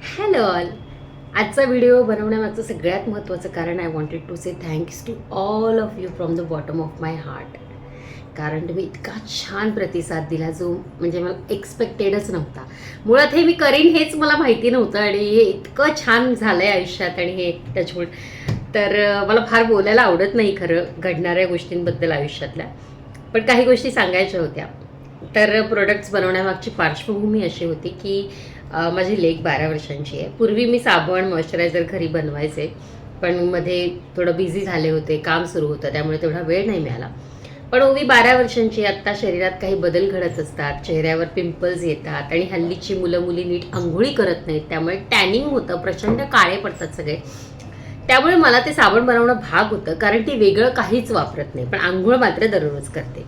Hello all. आजचा video बनवण्यामागचं सगळ्यात महत्त्वाचं कारण I wanted to say thanks to all of you from the bottom of my heart. कारण तुम्ही इतका छान प्रतिसाद दिला जो म्हणजे मला एक्सपेक्टेडच नव्हता. मुळात हे मी करीन हेच मला माहिती नव्हतं आणि हे इतकं छान झालं आहे आयुष्यात आणि हे टचवूड. तर मला फार बोलायला आवडत नाही खरं घडणाऱ्या गोष्टींबद्दल आयुष्यातल्या, पण काही गोष्टी सांगायच्या होत्या. तर प्रोडक्ट्स बनवण्यामागची पार्श्वभूमी अशी होती की माझी लेक 12 वर्षांची आहे. पूर्वी मी साबण मॉइश्चरायझर घरी बनवायचे, पण मध्ये थोडं बिझी झाले होते, काम सुरू होतं, त्यामुळे तेवढा वेळ नाही मिळाला. पण ओवी 12 वर्षांची. आत्ता शरीरात काही बदल घडत असतात, चेहऱ्यावर पिंपल्स येतात आणि हल्लीची मुलं मुली नीट आंघोळी करत नाहीत, त्यामुळे टॅनिंग होतं, प्रचंड काळे पडतात सगळे. त्यामुळे मला ते साबण बनवणं भाग होतं, कारण ती वेगळं काहीच वापरत नाही, पण आंघोळ मात्र दररोज करते.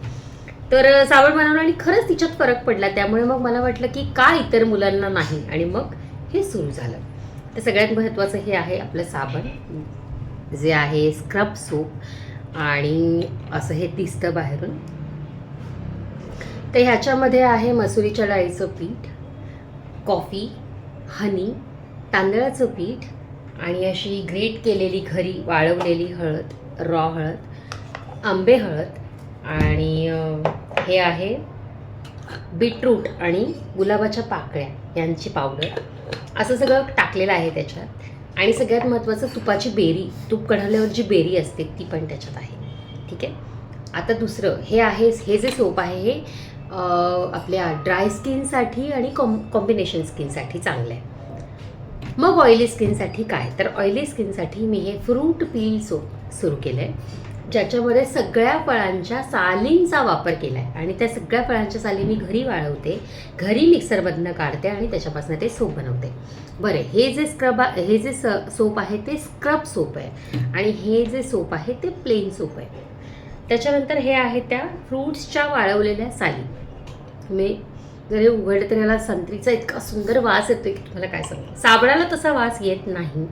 तर साबण बनवलं आणि खरंच तिच्यात फरक पडला. त्यामुळे मग मला वाटलं की का इतर मुलांना नाही, आणि मग हे सुरू झालं. तर सगळ्यात महत्त्वाचं हे आहे आपलं साबण, जे आहे स्क्रब सोप, आणि असं हे दिसतं बाहेरून. तर ह्याच्यामध्ये आहे मसुरीच्या डाळीचं पीठ, कॉफी, हनी, तांदळाचं पीठ आणि अशी ग्रेट केलेली घरी वाळवलेली हळद, रॉ हळद, आंबे हळद, आणि हे आहे बीटरूट आणि गुलाबाच्या पाकळ्या यांची पावडर. असं सगळं टाकलेलं आहे त्याच्यात. आणि सगळ्यात महत्त्वाचं तुपाची बेरी, तूप कढवल्यावर जी बेरी असते ती पण त्याच्यात आहे. ठीक आहे. आता दुसरं हे आहे, हे जे सोप आहे हे आपल्या ड्राय स्किनसाठी आणि कॉम्बिनेशन स्किनसाठी चांगलं आहे. मग ऑइली स्किनसाठी काय, तर ऑइली स्किनसाठी मी हे फ्रूट पील सोप सुरू केलं आहे, ज्याच्यामध्ये सगळ्या फळांच्या सालींचा वापर केला आहे. आणि त्या सगळ्या फळांच्या साली मी घरी वाळवते, घरी मिक्सरमधनं काढते आणि त्याच्यापासून ते सोप बनवते. बरं, हे जे हे जे सोप आहे ते स्क्रब सोप आहे, आणि हे जे सोप आहे ते प्लेन सोप आहे. त्याच्यानंतर हे आहे त्या फ्रूट्सच्या वाळवलेल्या साली. मी जर हे उघडलं तर याला संत्रीचा इतका सुंदर वास येतो की तुम्हाला काय सांगू. साबणाला तसा वास येत नाही,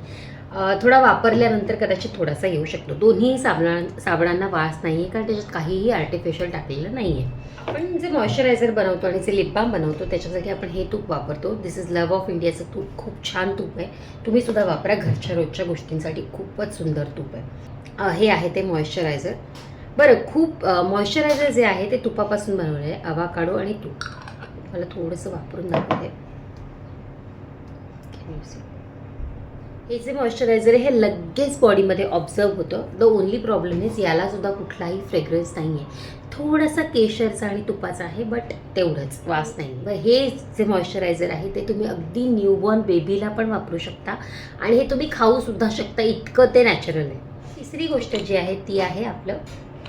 थोडा वापरल्यानंतर कदाचित थोडासा येऊ शकतो. दोन्ही साबणांना वास नाही आहे, कारण त्याच्यात काहीही आर्टिफिशियल टाकलेलं नाही आहे. आपण जे मॉइश्चरायझर बनवतो आणि जे लिप बाम बनवतो त्याच्यासाठी आपण हे तूप वापरतो. दिस इज लव्ह ऑफ इंडियाचं तूप, खूप छान तूप आहे. तुम्ही सुद्धा वापरा, घरच्या रोजच्या गोष्टींसाठी खूपच सुंदर तूप आहे. हे आहे ते मॉइश्चरायझर. बरं, खूप मॉइश्चरायझर जे आहे ते तुपापासून बनवलं आहे, अवाकाडो आणि तूप. मला थोडंसं वापरून दाखवते. हे जे मॉइश्चरायझर आहे हे लगेच बॉडीमध्ये ऑब्झर्व होतं. द ओनली प्रॉब्लेम इज याला सुद्धा कुठलाही फ्रेग्रन्स नाही आहे, थोडासा केशरचा आणि तुपाचा आहे, बट तेवढंच, वास नाही. बरं, हे जे मॉइश्चरायझर आहे ते तुम्ही अगदी न्यूबॉर्न बेबीला पण वापरू शकता, आणि हे तुम्ही खाऊसुद्धा शकता, इतकं ते नॅचरल आहे. तिसरी गोष्ट जी आहे ती आहे आपलं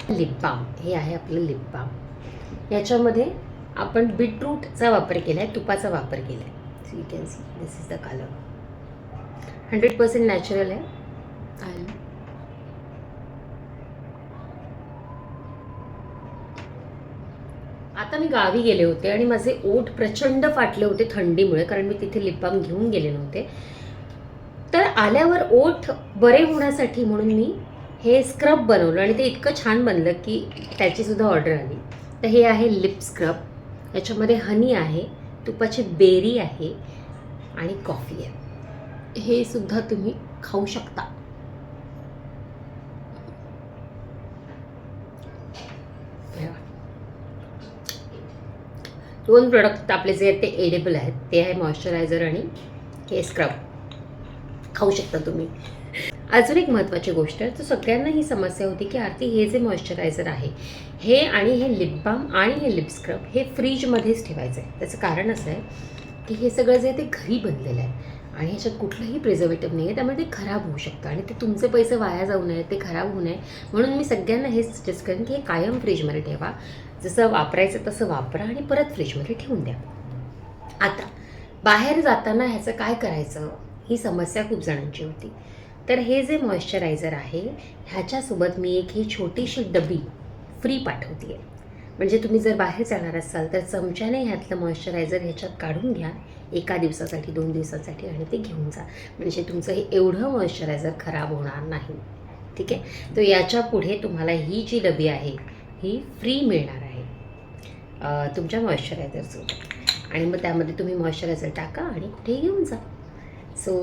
लिप बाम. हे आहे आपलं लिप बाम. याच्यामध्ये आपण बीटरूटचा वापर केला आहे, तुपाचा वापर केला आहे. So you can see this is the colour. 100% natural आहे. आणि आता मी गावी गेले होते आणि माझे ओठ प्रचंड फाटले होते थंडीमुळे, कारण मी तिथे लिप बाम घेऊन गेले नव्हते. तर आल्यावर ओठ बरे होण्यासाठी म्हणून मी हे स्क्रब बनवलं, आणि ते इतकं छान बनलं की त्याचीसुद्धा ऑर्डर आली. तर हे आहे लिप स्क्रब. याच्यामध्ये हनी आहे, तुपाची बेरी आहे आणि कॉफी आहे. हे सुद्धा तुम्ही खाऊ शकता. दोन प्रोडक्ट आपले जे आहेत ते एडेबल आहेत. ते आहे मॉइश्चरायझर आणि हे स्क्रब, खाऊ शकता तुम्ही. अजून एक महत्त्वाची गोष्ट आहे, तर सगळ्यांना ही समस्या होती की आरती, हे जे मॉइश्चरायझर आहे हे आणि हे लिप बाम आणि हे लिप स्क्रब हे फ्रीजमध्येच ठेवायचं आहे. त्याचं कारण असं आहे की हे सगळं जे आहे ते घरी बनलेलं आहे, आणि ह्याच्यात कुठलंही प्रिझर्वेटिव्ह नाही आहे, त्यामुळे ते खराब होऊ शकतं, आणि ते तुमचे पैसे वाया जाऊ नये, ते खराब होऊ नये म्हणून मी सगळ्यांना हेच सजेस्ट करेन की हे कायम फ्रीजमध्ये ठेवा. जसं वापरायचं तसं वापरा आणि परत फ्रीजमध्ये ठेवून द्या. आता बाहेर जाताना ह्याचं काय करायचं, ही समस्या खूप जणांची होती. तर हे जे मॉइश्चरायझर आहे ह्याच्यासोबत मी एक ही छोटीशी डबी फ्री पाठवते आहे. म्हणजे तुम्ही जर बाहेर जाणार असाल तर चमच्याने ह्यातलं मॉइश्चरायझर ह्याच्यात काढून घ्या, 1 दिवसासाठी 2 दिवसासाठी, आणि ते घेऊन जा. म्हणजे तुमचं हे एवढं मॉइश्चरायझर खराब होणार नाही. ठीक आहे. तर याच्या पुढे तुम्हाला ही जी डबी आहे ही फ्री मिळणार आहे तुमच्या मॉइश्चरायझरसोबत, आणि मग त्यामध्ये तुम्ही मॉइश्चरायझर टाका आणि कुठेही घेऊन जा. So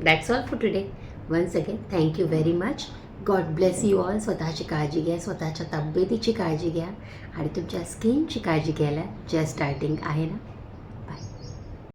that's all for today. Once again thank you very much. God bless you all. स्वतःची काळजी घ्या, स्वतःच्या तब्येतीची काळजी घ्या आणि तुमच्या स्किनची काळजी घ्यायला जस्ट स्टार्टिंग आहे ना.